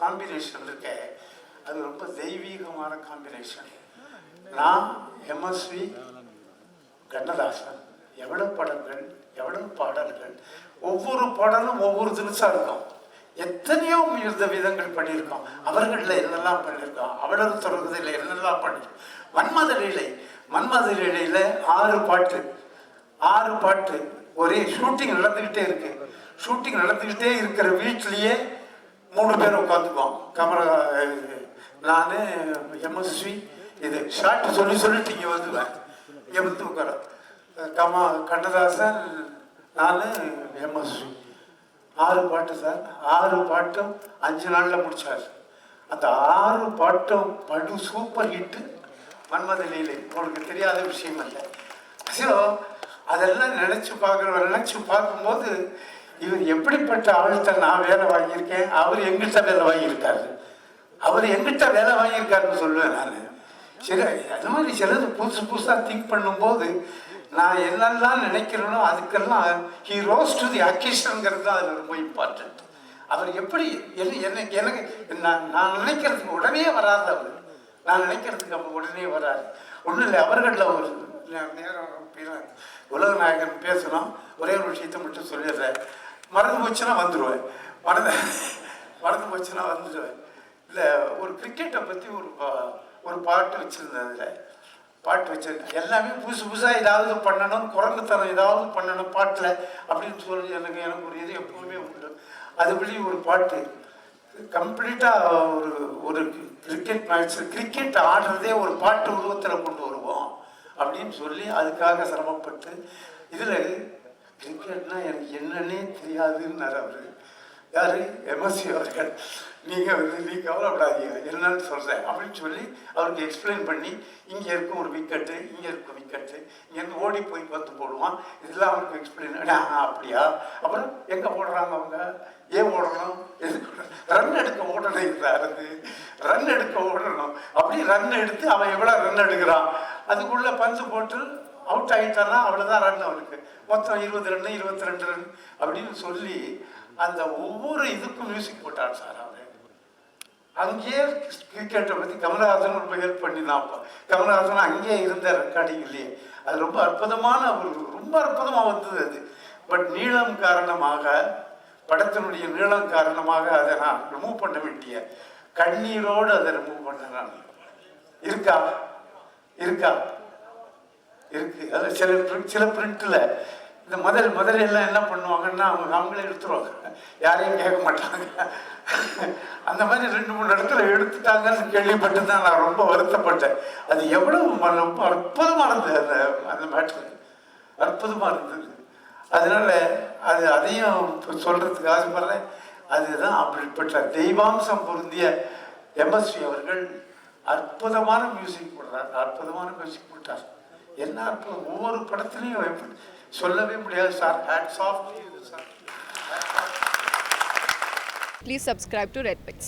Combination இருக்கே, அது ரொம்ப தெய்வீகமான காம்பினேஷன். நான் எம்எஸ்வி கண்ணதாசன், எவ்வளவு படங்கள், எவ்வளவு பாடல்கள், ஒவ்வொரு பாடலும் ஒவ்வொரு தினசாக இருக்கும். எத்தனையோ விதங்கள் பண்ணியிருக்கோம். அவர்களில் என்னெல்லாம் பண்ணியிருக்கோம், அவளர் தொடர்கதையில் என்னெல்லாம் பண்ணியிருக்கோம். மன்மத லீலையில் 6 பாட்டு ஒரே ஷூட்டிங் நடந்துக்கிட்டே இருக்கு. ஷூட்டிங் நடந்துக்கிட்டே இருக்கிற வீட்லேயே 3 பேர் உட்காந்துக்குவோம். கமலா, நான், எம்எஸ்வி. இது ஷார்ட் சொல்லிட்டு இங்கே வந்துடுவேன். இங்கே வந்து உட்காரோம். கண்ணதாசன், நான், எம்எஸ்வி. 6 பாட்டு சார். 6 பாட்டும் 5 நாளில் முடித்தார். அந்த 6 பாட்டும் படு சூப்பர் ஹிட்டு. மன்மத லீலை உங்களுக்கு தெரியாத விஷயம் இல்லை. ஸோ அதெல்லாம் நினச்சி பார்க்கும்போது இவர் எப்படிப்பட்ட ஆள்கிட்ட நான் வேலை வாங்கியிருக்கேன், அவர் எங்கிட்ட வேலை வாங்கியிருக்காருன்னு சொல்லுவேன் நான். சரி, அது மாதிரி சிலது புதுசாக திங்க் பண்ணும்போது நான் என்னெல்லாம் நினைக்கிறேனோ அதுக்கெல்லாம் ஹீ ரோஸ் டு தி அக்கேஷனுங்கிறது தான் அது ரொம்ப இம்பார்ட்டண்ட். அவர் எப்படி எனக்கு நான் நினைக்கிறதுக்கு உடனே வராது. நான் நினைக்கிறதுக்கு அப்போ உடனே வராது. ஒன்றும் இல்லை, அவர்களில் ஒரு நேரம் உலக நாயகன் பேசணும். ஒரே ஒரு விஷயத்தை மட்டும் சொல்லிடுறேன். மறந்து போச்சுன்னா வந்துடுவேன். இல்லை, ஒரு கிரிக்கெட்டை பற்றி ஒரு பாட்டு வச்சுருந்தேன். அதில் பாட்டு வச்சிருக்கேன். எல்லாமே புதுசாக ஏதாவது பண்ணணும், குரங்குத்தனம் ஏதாவது பண்ணணும் பாட்டில் அப்படின்னு சொல்லி எனக்கு ஒரு இது எப்பவுமே உண்டு. அதுபடி ஒரு பாட்டு கம்ப்ளீட்டாக ஒரு கிரிக்கெட் ஆடுறதே ஒரு பாட்டு உருவத்தில் கொண்டு வருவோம் அப்படின்னு சொல்லி அதுக்காக சிரமப்பட்டு, இதில் கிரிக்கெட்னா எனக்கு என்னன்னே தெரியாதுன்னாரு அவர். யார்? எம்எஸ்வி அவர்கள். நீ கவலைப்படாதீங்க, என்னன்னு சொல்கிறேன் அப்படின்னு சொல்லி அவருக்கு எக்ஸ்பிளைன் பண்ணி, இங்கே இருக்கும் ஒரு விக்கெட்டு, இங்கே இருக்கும் விக்கெட்டு, இங்கேருந்து ஓடி போய் வந்து போடுவான், இதெல்லாம் அவருக்கு எக்ஸ்பிளைன். அப்படியா? அப்புறம் எங்கே போடுறாங்க அவங்க, ஏன் ஓடணும், ரன் எடுக்க ஓடணும் இருந்தாரு. ரன் எடுக்க ஓடணும். அப்படி ரன் எடுத்து அவன் எவ்வளோ ரன் எடுக்கிறான், அதுக்குள்ளே பந்து போட்டு அவுட் ஆகிட்டான்னா அவ்வளோதான் ரன். அவனுக்கு மொத்தம் 20 ரன் 22 ரன் அப்படின்னு சொல்லி அந்த ஒவ்வொரு இதுக்கும் மியூசிக் போட்டார் சார். அவர் அங்கேயே கிரிக்கெட்டை பற்றி கமலஹாசன் ரொம்ப ஹெல்ப் பண்ணி தான். கமலஹாசன் அங்கேயே இருந்த ரெக்கார்டிங் இல்லையே. அது ரொம்ப அற்புதமாக வந்தது அது. பட் படத்தினுடைய நீளம் காரணமாக அதை நான் ரிமூவ் பண்ண வேண்டிய கண்ணீரோடு அதை ரிமூவ் பண்ண நான் இருக்கா இருக்கு. அது சில பிரிண்டில் இந்த முதல்ல என்ன பண்ணுவாங்கன்னா அவங்களே எடுத்துருவாங்க, யாரையும் கேட்க மாட்டாங்க. அந்த மாதிரி 2-3 இடத்துல எடுத்துட்டாங்கன்னு கேள்விப்பட்டு தான் நான் ரொம்ப வருத்தப்பட்டேன். அது எவ்வளவு ரொம்ப அற்புதமாக இருந்தது. அந்த மேட்ரு அற்புதமாக இருந்தது. அதனால அதையும் சொல்றதுக்கு ஆசைப்படுறேன். அதுதான் அப்படிப்பட்ட தெய்வாம்சம் பொருந்திய எம்எஸ்வி அவர்கள் அற்புதமான மியூசிக் போட்டார். என்ன அற்புதம்! ஒவ்வொரு படத்துலையும் சொல்லவே முடியாது sir. Hats off to you sir. Please subscribe to Red Pix.